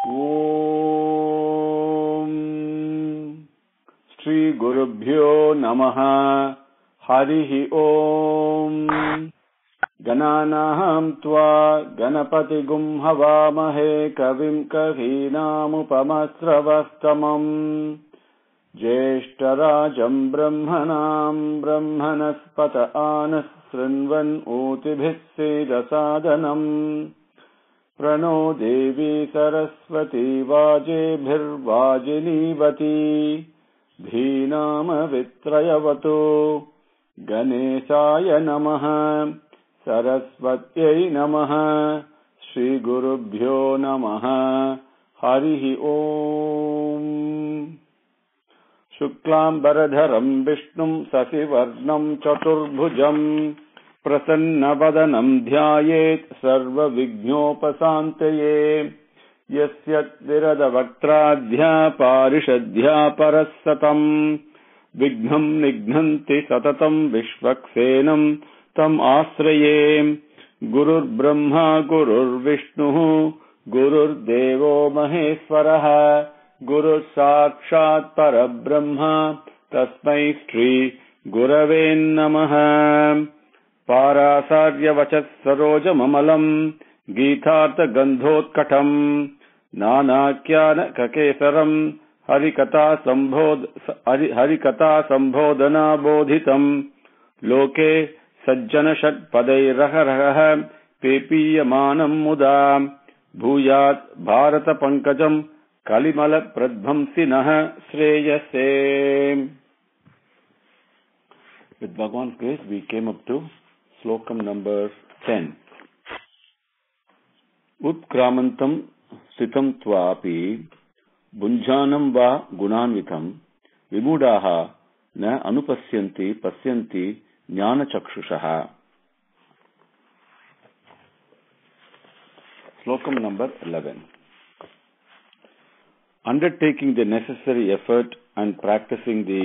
ఓం శ్రీ గురుభ్యో నమః. హరి ఓం. గణానాం త్వా గణపతిగుం హవామహే కవిం కవీనాముపమస్రవస్తమం. జ్యేష్ఠరాజం బ్రహ్మణాం బ్రహ్మణస్పత ఆనః శృణ్వన్ ఊతిభిः సేదసాదనం. ప్రణో దేవీ సరస్వతీ వాజేభిర్వాజినీవతి. ధీనామవిత్రయవతు. గణేశాయ నమః. సరస్వత్యై నమః. శ్రీ గురుభ్యో నమః. హరి ఓం. శుక్లాంబరధరం విష్ణుం శశివర్ణం చతుర్భుజం ప్రసన్నవదనం ధ్యాయేత్ సర్వవిఘ్నోపశాంతయే. యస్య విరదవక్త్రాధ్యా పారిషద్ధ్యా పరస్సతం విఘ్నం నిఘ్నంతి సతతం విశ్వక్సేనం తం ఆశ్రయే. గురుర్బ్రహ్మా గురుర్విష్ణుః గురుర్దేవో మహేశ్వరః. గురుః సాక్షాత్ పరబ్రహ్మ తస్మై శ్రీ గురవే నమః. పారాసార్యవచః సరోజమమలం గీతార్థగంధోత్కటం నానాఖ్యానకకేసరం హరికథా సంబోధనాబోధితం. లోకే సజ్జనషట్పదైరహరహః పేపీయమానం ముదా. భూయాత్ భారత పంకజం కలిమల ప్రధ్వంసినః శ్రేయసే. With Bhagwan's grace, we came up to slokam number 10. Utkramantam sitam tvapi bunjanam va gunanvitam vimudaha na anupasyanti pasyanti jnana chakshushaha. Slokam number 11. Undertaking the necessary effort and practicing the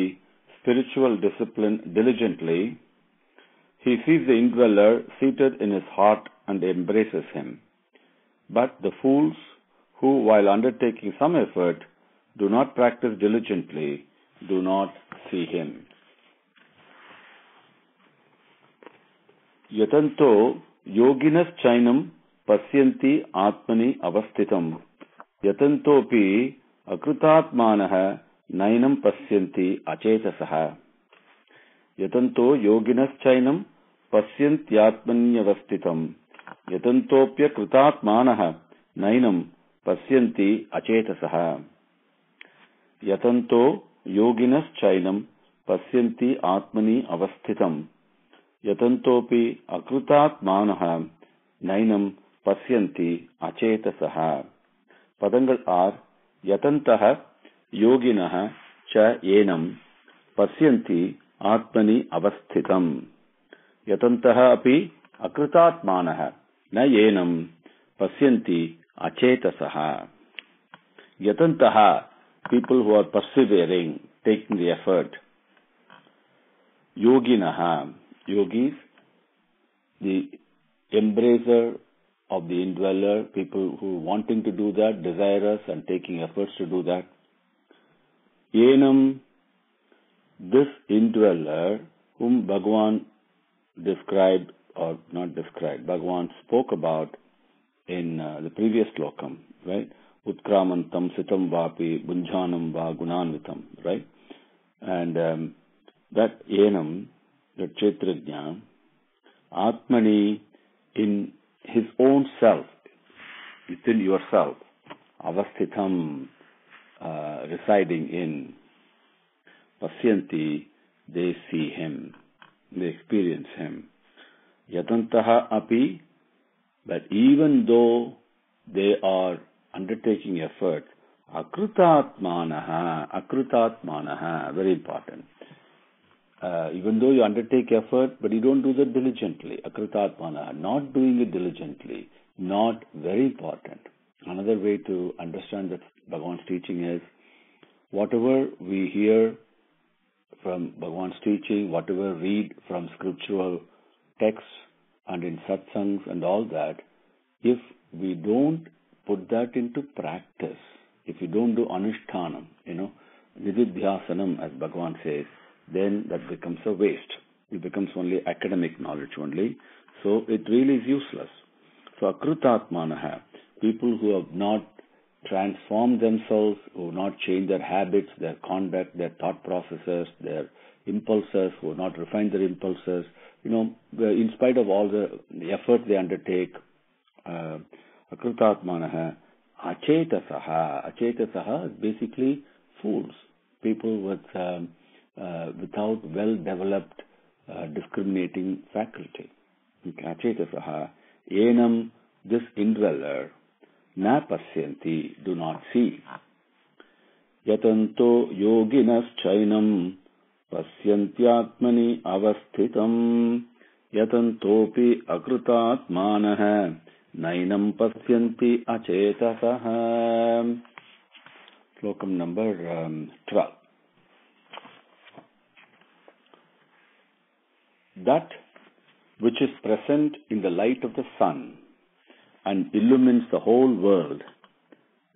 spiritual discipline diligently, he sees the indweller seated in his heart and embraces him. But the fools who, while undertaking some effort, do not practice diligently, do not see him. Yatanto yoginas chainam pasyanti atmani avasthitam yatantopi akrutatmanah nainam pasyanti achetasah. Yatanto yoginas chainam pasyantyatmanyavasthitam yatantopya krutatmanah nainam pasyanti achetasah. Yatanto yoginas chainam pasyanti atmani avasthitam yatantopi akrutatmanah nainam pasyanti achetasah. Padangal are yatantah yoginah cha enam pasyanti atmani avasthitam yatantah api akrutatmanah na enam pasyanti achetasah. Yatantah, people who are persevering, taking the effort. Yoginah, yogis, the embracer of the indweller, people who wanting to do that, desirous and taking efforts to do that. Enam, this indweller whom Bhagavan described, or not described, Bhagavan spoke about in the previous slokam, right? Utkramantam sitam vapi bunjanam va gunanvitam, right? And that enam, that Kshetrajna, Atmani, in his own self, within yourself, avasthitam, residing in, pasyanti, they see him, they experience him. Yatantaha api, but even though they are undertaking effort, akrutatmanaha, very important. Even though you undertake effort, but you don't do that diligently. Akrutatmanaha, not doing it diligently, not very important. Another way to understand that Bhagavan's teaching is, whatever we hear from Bhagavan's teaching, whatever read from scriptural texts and in satsangs and all that, if we don't put that into practice. If you don't do anushtanam, nididhyasanam, as Bhagavan says, then that becomes a waste. It becomes only academic knowledge only. So it really is useless. So akrutatmanaha, people who have not transformed themselves, who have not changed their habits, their conduct, their thought processes, their impulses, who have not refined their impulses, in spite of all the effort they undertake, akrutatmanaha, achetasaha is basically fools, people without well-developed discriminating faculty. Achetasaha, enam, this indweller, na pasyanti, do not see. Yatanto yoginas chainam pasyantyatmani avasthitam yatantopi akrutatmanaha nainam pasyanti achetasaha. Slokam number 12. That which is present in the light of the sun and illumines the whole world,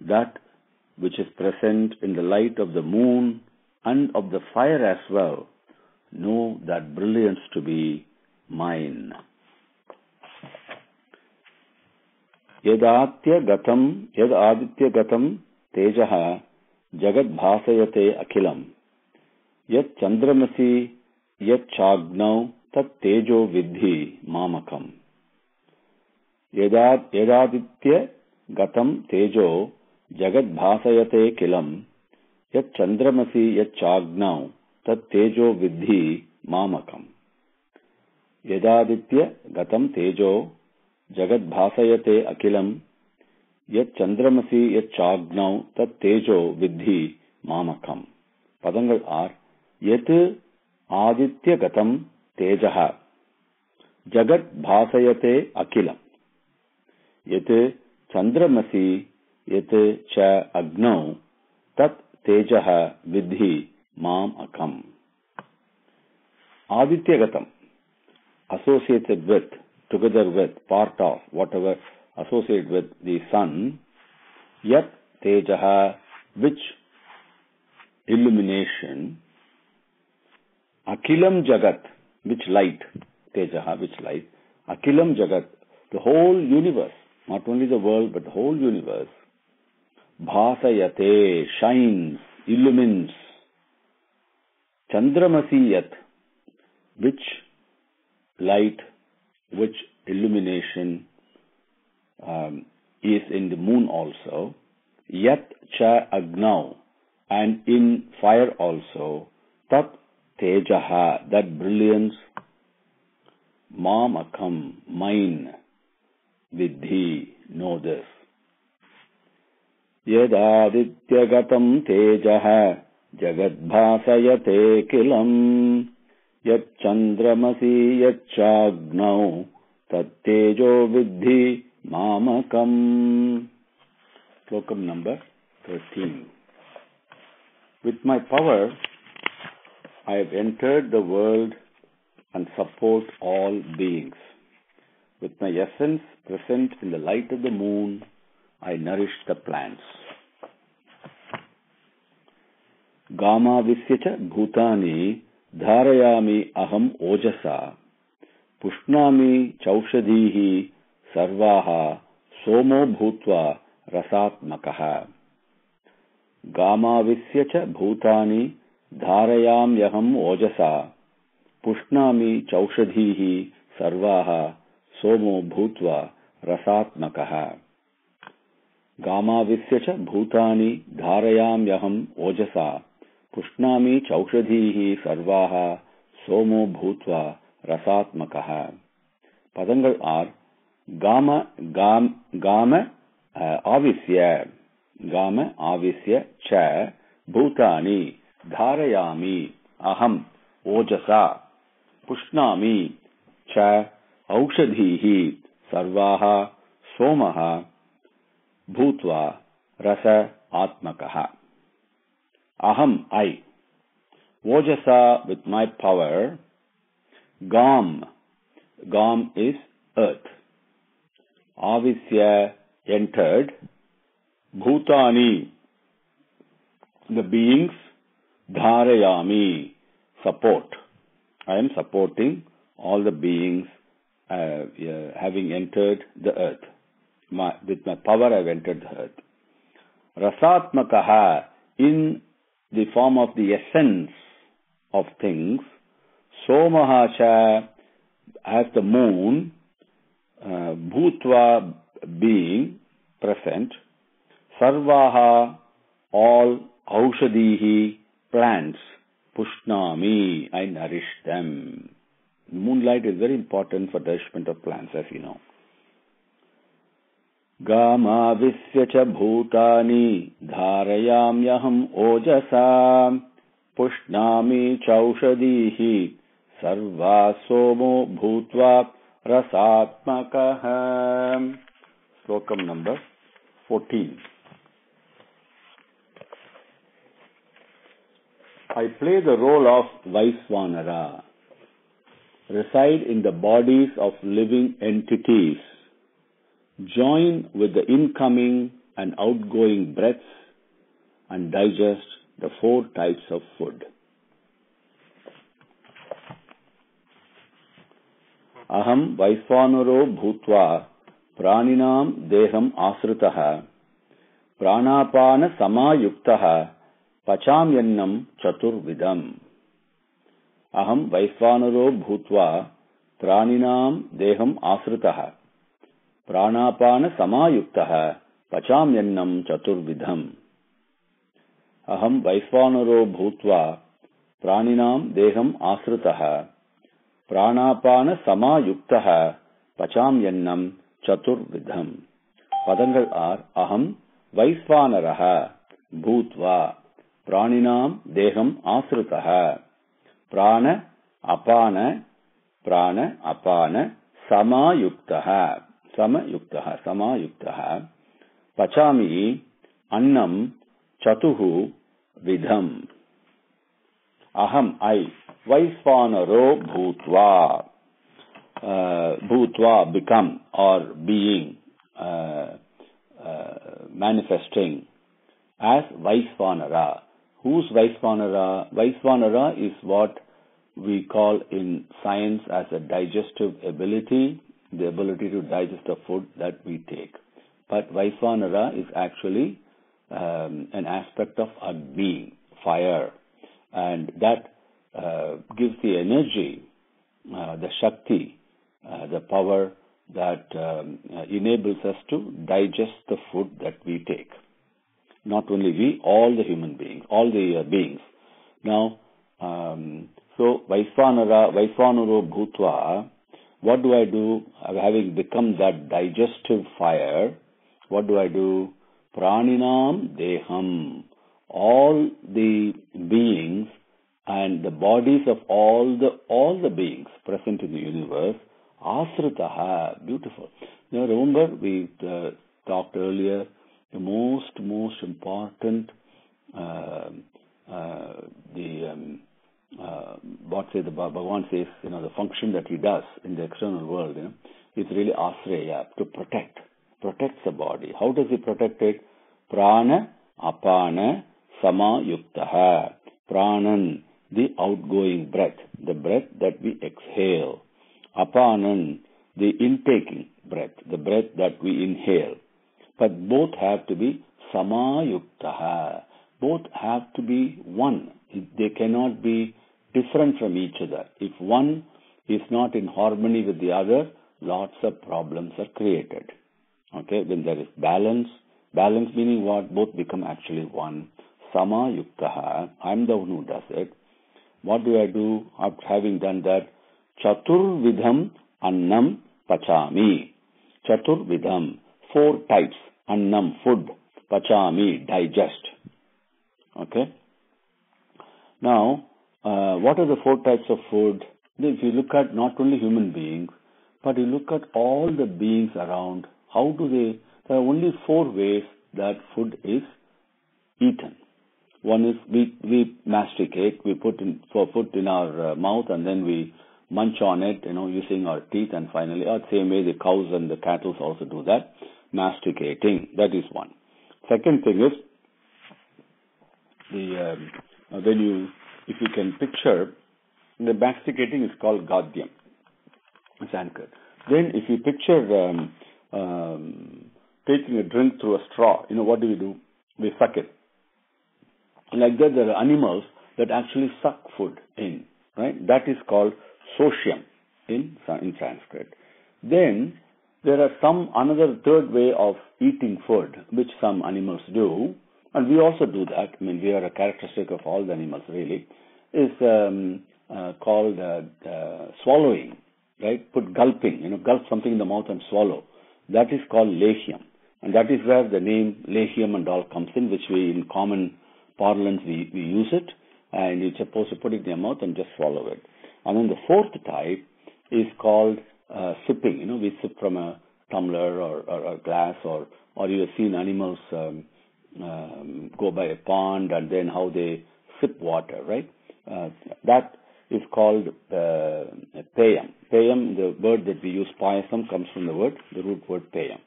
that which is present in the light of the moon and of the fire as well, know that brilliance to be mine. Yadaditya gatam tejaha jagad bhasayate akilam yat chandramasi yat chagnau tat tejo vidhi mamakam. Yadaditya gatam tejo jagad bhasayate kilam yat chandramasi yat chagnau tat tejo vidhi mamakam. Yadaditya gatam tejo jagad bhasayate akilam yat chandramasi yat chagnau tat tejo vidhi mamakam. Padangal are yat aditya gatam tejaha jagat bhasayate akilam yat chandramasi yat cha agnau tat tejaha vidhi mam akam. Aditya gatam, associated with, together with, part of, whatever associated with the sun, yat tejaha, which illumination, akilam jagat, which light, tejaha, which light, akilam jagat, the whole universe, not only the world but the whole universe, bhasayate, shines, illumines, chandramasi yat, which light, which illumination is in the moon also, yat cha agnau, and in fire also, tat tejaha, that brilliance, mam akam, mine, vidhi, know this. Yadaditya gatam tejaha jagad bhasayate kilam yat chandramasi yat chagnau tat tejo vidhi mamakam. Slokam number 13. With my power, I have entered the world and support all beings. With my essence present in the light of the moon, I nourish the plants. Gama visyacha bhutani dharayami aham ojasa pushnami chaushadhihi sarvaha somo bhutva rasatmakaha. Gama visyacha bhutani dharayamyaham ojasa pushnami chaushadhihi sarvaha somo bhutva rasatmakaha. Gama visyacha bhutani dharayamyaham ojasa pushnami chaushadhihi sarvaha somo bhutva rasatmakaha. Padangal are gama avisya cha bhutani dharayami aham ojasa pushnami cha aushadhihi sarvaha somaha bhutva rasa atmakaha. Aham, I. Ojasa, with my power. Gam is earth. Avisya, entered. Bhutani, the beings, dharayami, support. I am supporting all the beings having entered the earth. With my power I have entered the earth. Rasatmakaha, in the form of the essence of things. Somahacha, as the moon. Bhutva, being present. Sarvaha, all. Aushadhihi, plants. Pushnami, I nourish them. Moonlight is very important for nourishment of plants, as you know. Gama visyacha bhutani dharayamyaham ojasa pushnami chaushadhihi sarva somo bhutva rasatmakah. Slokam number 14. I play the role of Vaisvanara, reside in the bodies of living entities, join with the incoming and outgoing breaths, and digest the 4 types of food. Aham Vaisvanaro bhutva praninam deham asritaha pranapana samayuktaha pachamyannam chaturvidam. Aham Vaisvanaro bhutva praninam deham asritaha pranapana samayuktaha pachamyannam chaturvidam. Aham Vaisvanaro bhutva praninam deham asritaha pranapana samayuktaha pachamyannam chaturvidam. Padangal are Aham Vaisvanaraha bhutva praninam deham asritaha prana apana samayuktaha pachami annam chatuhu vidham. Aham, I, Vaisvanaro bhutva, become or being, manifesting as Vaisvanara. Who's Vaisvanara? Vaisvanara is what we call in science as a digestive ability, the ability to digest the food that we take. But Vaisvanara is actually an aspect of our being, fire, and that gives the energy, the Shakti, the power that enables us to digest the food that we take. Not only we, all the human beings, all the beings. Now, so Vaisvanaro bhutva, what do I do? Having become that digestive fire, what do I do? Praninam deham, all the beings and the bodies of all the beings present in the universe, asritaha, beautiful. Now remember, we talked earlier, the most important, the Bhagavan says, the function that he does in the external world, is really asreya, to protects the body. How does he protect it? Prana, apana, samayuktaha. Pranan, the outgoing breath, the breath that we exhale. Apanan, the intaking breath, the breath that we inhale. But both have to be samayuktaha. Both have to be one. They cannot be different from each other. If one is not in harmony with the other, lots of problems are created. Okay, when there is balance meaning what? Both become actually one. Samayuktaha, I'm the one who does it. What do I do after having done that? Chaturvidham annam pachami. Chaturvidham, 4 types. Annam, food. Pachami, digest. Okay. Now, what are the 4 types of food? If you look at not only human beings, but you look at all the beings around, how do they? There are only 4 ways that food is eaten. One is we masticate, we put food in our mouth, and then we munch on it, using our teeth, and finally, the same way the cows and the cattle also do that, masticating. That is one. Second thing is if you can picture, the masticating is called gadyam. It's anchored. Then if you picture taking a drink through a straw, what do? We suck it. Like that, there are animals that actually suck food in, right? That is called socium in Sanskrit. Then there are another third way of eating food, which some animals do, and we also do that. I mean, we are a characteristic of all the animals, really, is called swallowing, right? Put gulping, gulp something in the mouth and swallow. That is called lehyam. And that is where the name lehyam and all comes in, which we, in common parlance, we use it. And you're supposed to put it in your mouth and just swallow it. And then the fourth type is called sipping. We sip from a tumbler or a glass, or you have seen animals go by a pond and then how they sip water, right? That is called payam. Payam, the word that we use, payasam, comes from the root word payam.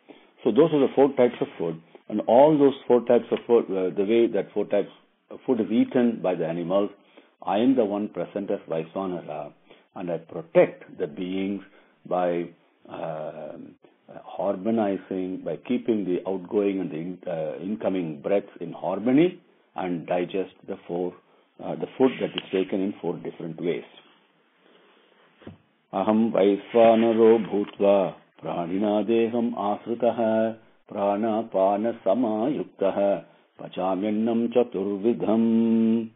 So those are the four types of food, and all those four types of food, the way that four types of food is eaten by the animals, I am the one present as Vaisvanara, and I protect the beings by harmonizing, by keeping the outgoing and the incoming breaths in harmony, and digest the food that is taken in four different ways. Aham Vaisvanaro bhutva pranina deham asrutah prana pana samayuktah pachamyannam chaturvidham.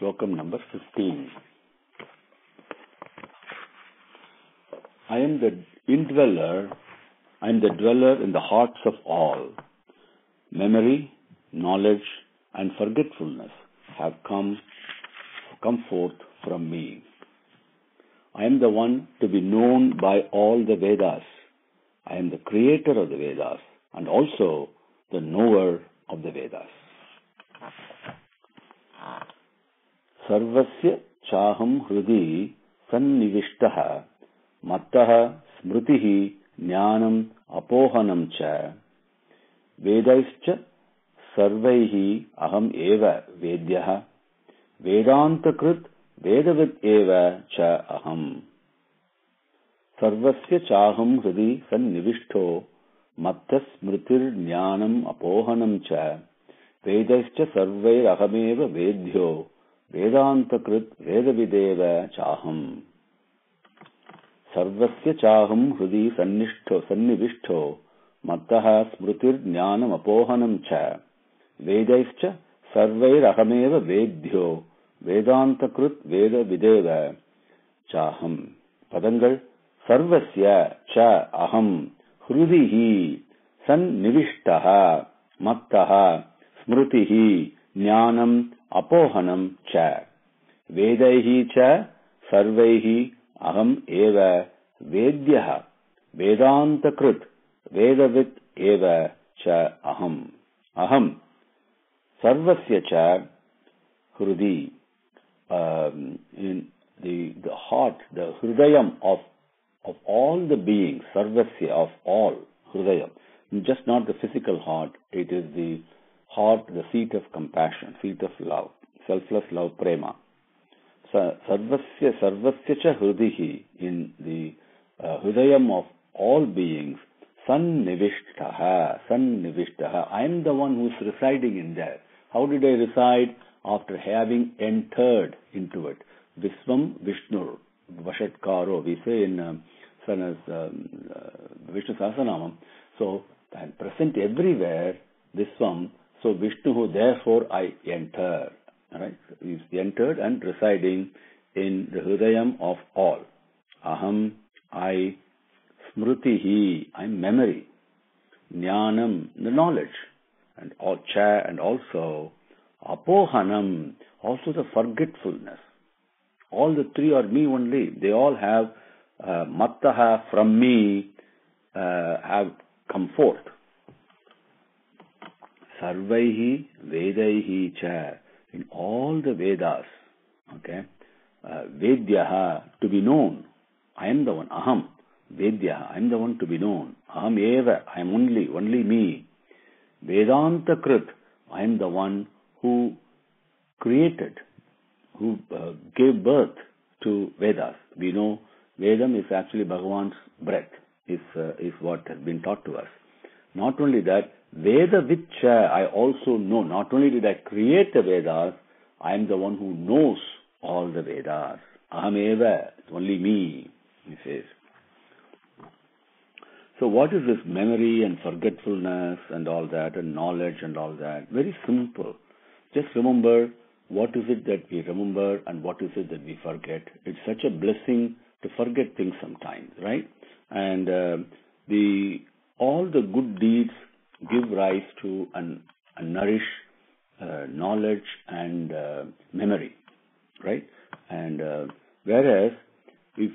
Slokam number 15. I am the indweller, I am the dweller in the hearts of all. Memory, knowledge, and forgetfulness have come forth from me. I am the one to be known by all the Vedas. I am the creator of the Vedas and also the knower of the Vedas. Sarvasya chaham hrudi sannivishtaha mattaha smritihi jnanam apohanam cha vedaischa sarvaihi aham eva vedyaha vedantakrit vedavit eva cha aham. Sarvasya chaham hridi sannivishto matta smritir jnanam apohanam cha vedaischa sarvair aham eva vedyo vedantakrit vedavideva chaham. Sarvasya chaham hridi sannivishto mattaha smritir jnanam apohanam cha vedaischa sarvair ahameva vedyo vedantakrit vedavideva chaham. Padangal sarvasya cha aham hrudihi sannivishtaha mattaha smritihi jnanam apohanam cha vedaihi cha sarvaihi aham eva vedyaha vedantakrit vedavit eva cha aham. Aham sarvasya cha hrudi, in the heart, the hrudayam of all the beings, sarvasya, of all, hrudayam, just not the physical heart, it is the heart, the seat of compassion, seat of love, selfless love, prema. Sarvasya cha hrudihi, in the hrudayam of all beings, sannivishtaha. I am the one who is residing in there. How did I reside? After having entered into it. Visvam Vishnur, Vashatkaro, we say in Vishnu Sahasranamam. So, I am present everywhere, Visvam. So, Vishnu, therefore I enter. Right? He is entered and residing in the Hridayam of all. Aham, I, Smritihi, I am memory. Jnanam, the knowledge. And also Apohanam, also the forgetfulness. All the three are me only. They all have mattaha, from me, have come forth. Sarvaihi Vedaihi cha, in all the Vedas. Okay. Vedyaha, to be known. I am the one. Aham. Vedyaha, I am the one to be known. Aham eva, I am only me. Vedanta Krit, I am the one who created, who gave birth to Vedas. We know Vedam is actually Bhagavan's breath, is what has been taught to us. Not only that, Veda Vichya, I also know, not only did I create the Vedas, I am the one who knows all the Vedas. Ahameva, it's only me, he says. So what is this memory and forgetfulness and all that, and knowledge and all that? Very simple. Just remember what is it that we remember and what is it that we forget. It's such a blessing to forget things sometimes, right? And all the good deeds give rise to and nourish knowledge and memory, right? And whereas if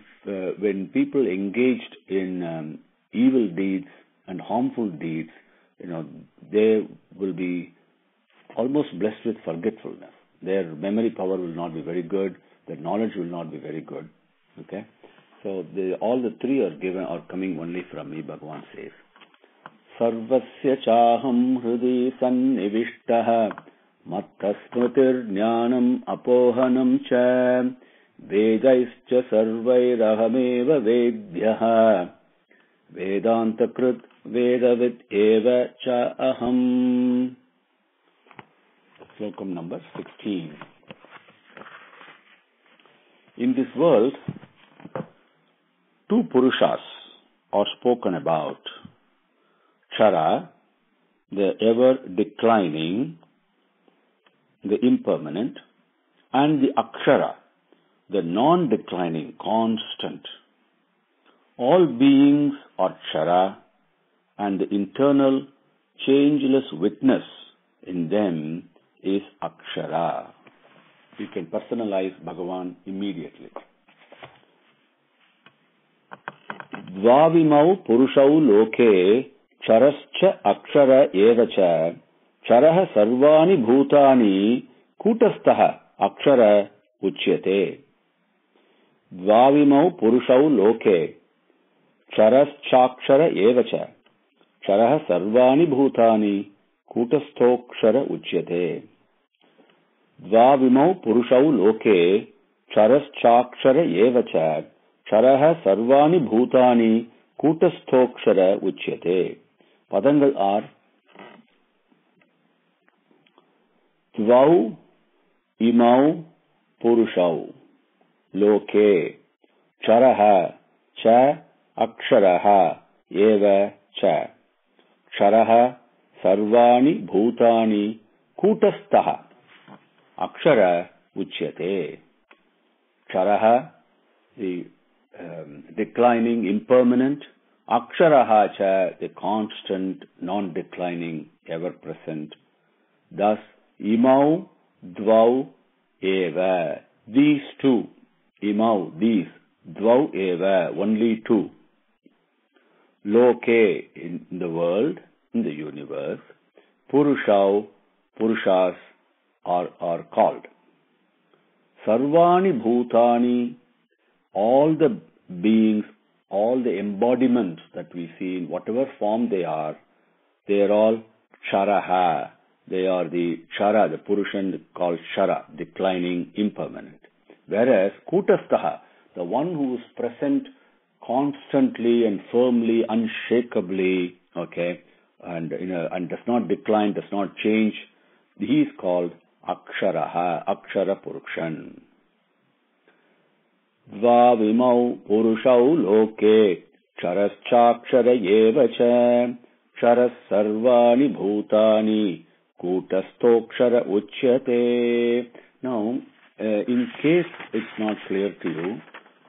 when people engaged in evil deeds and harmful deeds, they will be almost blessed with forgetfulness. Their memory power will not be very good. Their knowledge will not be very good. Okay, so all the three are coming only from me. Bhagavan says, "Sarvasya chaham hridi sannivishtaha mattasmritir jnanam apohanam cha vedaischa sarvairahameva vedyaha Vedanta Krit Vedavid Eva Cha Aham." Slokam number 16. In this world, two Purushas are spoken about. Chara, the ever declining, the impermanent, and the Akshara, the non-declining, constant. All beings are Chara, and the internal, changeless witness in them is Akshara. You can personalize Bhagavan immediately. Dvavimau purushau loke charascha akshara evacha charaha sarvani bhutani kutastaha akshara uchyate. Dvavimau purushau loke Charaschakshara evacha charaha sarvani bhutani kutasthokshara uchyate. Dvavimau purushau loke charaschakshara evacha charaha sarvani bhutani kutasthokshara uchyate. Padangal are Dvau imau purushau loke charaha cha Aksharaha eva cha Ksharaha sarvani bhutani kutastaha Akshara uchyate. Ksharaha, the declining, impermanent. Aksharaha cha, the constant, non-declining, ever-present. Thus, imau dvau eva. These two. Imau, these. Dvau eva, only two. Loke, in the world, in the universe. Purushau, Purushas are called. Sarvani bhutani, all the beings, all the embodiments that we see in whatever form they are all Charaha. They are the Chara, the Purushan called Chara, declining, impermanent. Whereas Kutastaha, the one who is present constantly and firmly, unshakably, okay, and does not decline, does not change, he is called Aksharaha, Akshara Purushan. Dvavimau purushau loke charaschakshara evacha charas sarvani bhutani kutastokshara uchyate. Now, in case it's not clear to you,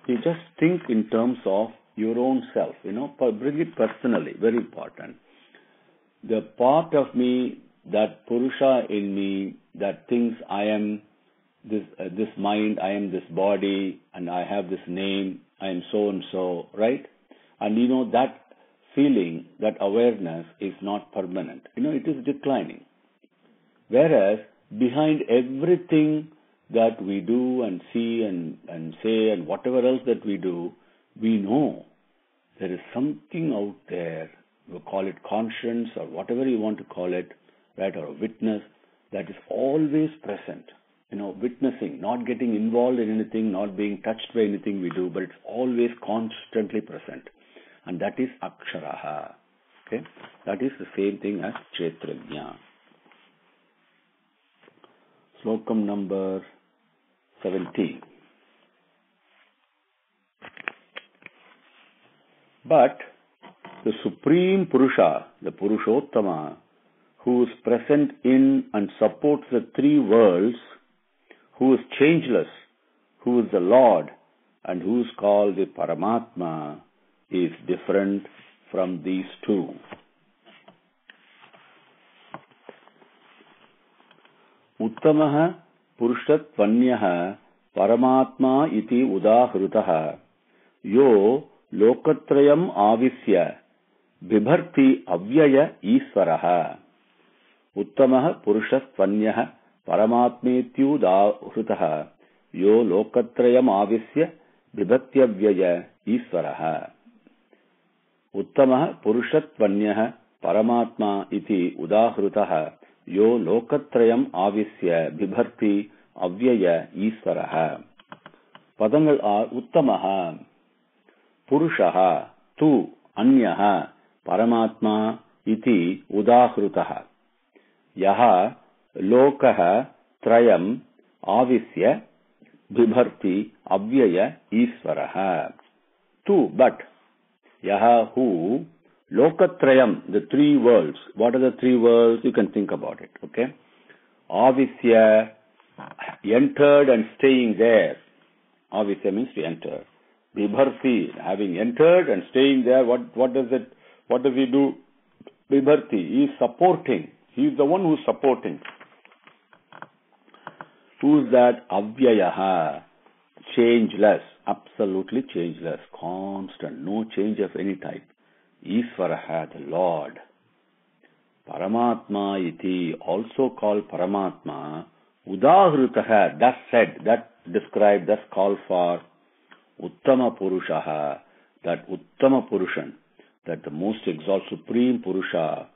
you just think in terms of your own self, bring it personally, very important. The part of me, that Purusha in me, that thinks I am this mind, I am this body, and I have this name, I am so and so, right? And that feeling, that awareness is not permanent. It is declining. Whereas behind everything that we do and see and say and whatever else that we do, we know there is something out there you call it conscience or whatever you want to call it, right, or a witness, that is always present. Witnessing, not getting involved in anything, not being touched by anything we do, but it's always constantly present. And that is Aksharaha. Okay? That is the same thing as Kshetrajna. Slokam number 17. But the Supreme Purusha, the Purushottama, who is present in and supports the three worlds, who is changeless, who is the Lord, and who is called the Paramatma, is different from these two. Uttamaha Purushatvanyah Paramatma iti udahrutaha yo lokatrayam avisya bibharti avyaya Isvaraha. Uttamaha Purushatvanyah Paramatmetyudahrutaha yo lokatrayam avisya bibhatyavyaya Isvaraha. Uttamaha Purushatvanyah Paramatma iti udahrutaha yo lokatrayam avisya bibharti avyaya Isvaraha. Padangal are Uttamaha, Purushaha, tu, Anyaha, Paramatma iti udahrutaha. Yaha lokaha trayam avisya bibharti avyaya Isvaraha. Tu, but Yaha, who, Lokatrayam, the three worlds. What are the three worlds? You can think about it. Okay? Avisya, entered and staying there. Avisya means to enter. Bibharti, having entered and staying there. What does he do? Bibharti, he is supporting. He is the one who is supporting. Who is that? Avyayaha, changeless, absolutely changeless, constant, no change of any type. Isvaraha, the Lord. Paramatma iti, also called Paramatma. Udahrutaha, thus said, that described, thus called for. Uttama Purushaha, that Uttama Purushan, that the most exalted Supreme Purusha,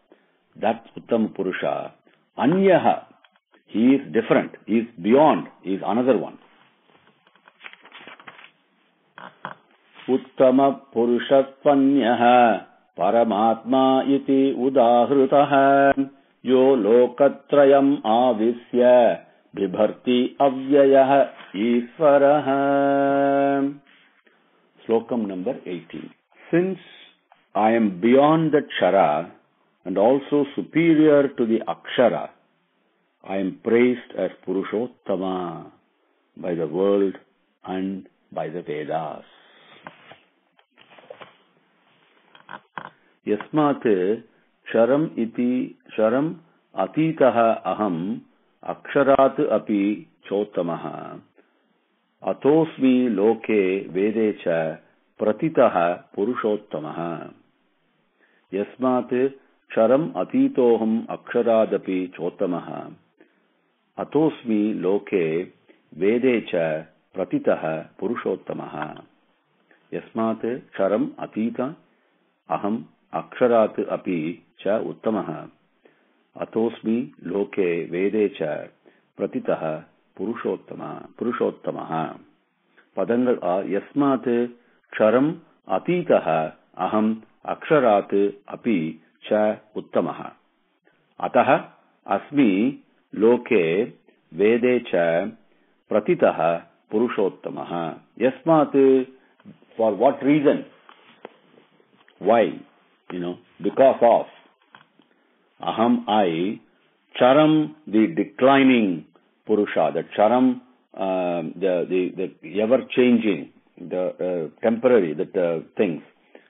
that Uttama Purusha. Anyaha, he is different, he is beyond, he is another one. Uttama Purushatvanyah Paramatma iti udahrutaha yo lokatrayam avisya bibharti avyayah Isvaraha. Slokam number 18. Since I am beyond the Kshara and also superior to the Akshara, I am praised as Purushottama by the world and by the Vedas. Yasmat Sharam iti Sharam Atitaha Aham Aksharat api Chottamaha Atosmi Loke Vedecha Pratitaha Purushottamaha. Yasmat Sharam Atitoham Aksharadapi Chottamaha Atosmi Loke Vedecha Pratitaha Purushottamaha. Yasmat Sharam Atita Aham Aksharat api cha uttamaha atosmi loke vede cha pratitaha purushottamaha. Padangal are yasmat ksharam atitaha aham aksharat api cha uttamaha. Ataha asmi loke vede cha pratitaha purushottamaha. Yasmat, for what reason? Why? Because of Aham, I, Charam, the declining Purusha, the Charam, the ever-changing, the temporary, the things.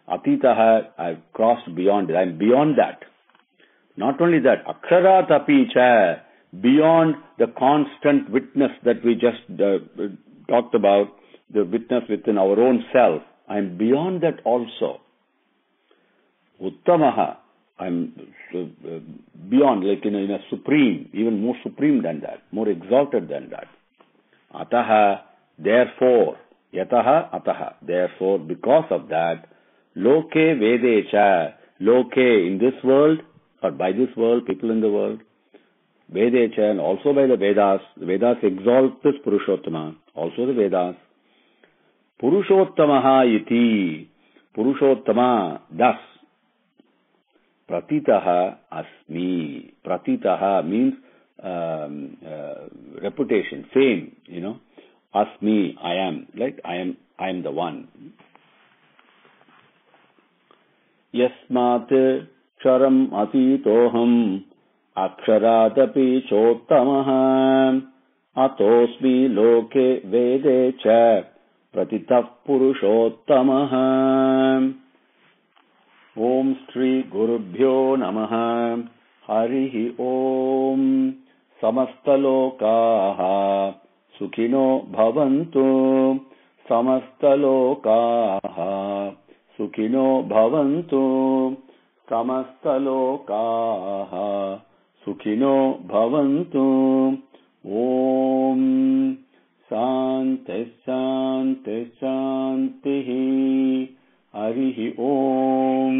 Atitaha, I've crossed beyond it. I'm beyond that. Not only that, Aksharat api cha, beyond the constant witness that we just talked about, the witness within our own self. I'm beyond that also. Uttamaha, I'm beyond, like in a supreme, even more supreme than that, more exalted than that. Ataha, therefore, yataha, ataha, therefore, because of that, loke vedecha, Loke, in this world, or by this world, people in the world. Vedecha, and also by the Vedas. The Vedas exalt this Purushottama, also the Vedas. Purushottamaha iti. Purushottama, thus. Pratitaha asmi. Pratitaha means reputation, fame, Asmi, I am, like I am the one. Yasmat ksharam atitoham aksharaadapi chottamaha atosmi loke vede cha pratitah purushottamaha. Om Shri Gurubhyo Namaha. Harihi Om. Samastalokaha Sukhino Bhavantu. Samastalokaha Sukhino Bhavantu. Samastalokaha Sukhino Bhavantu. Om Shanti Shanti Shanti. Harihi Om.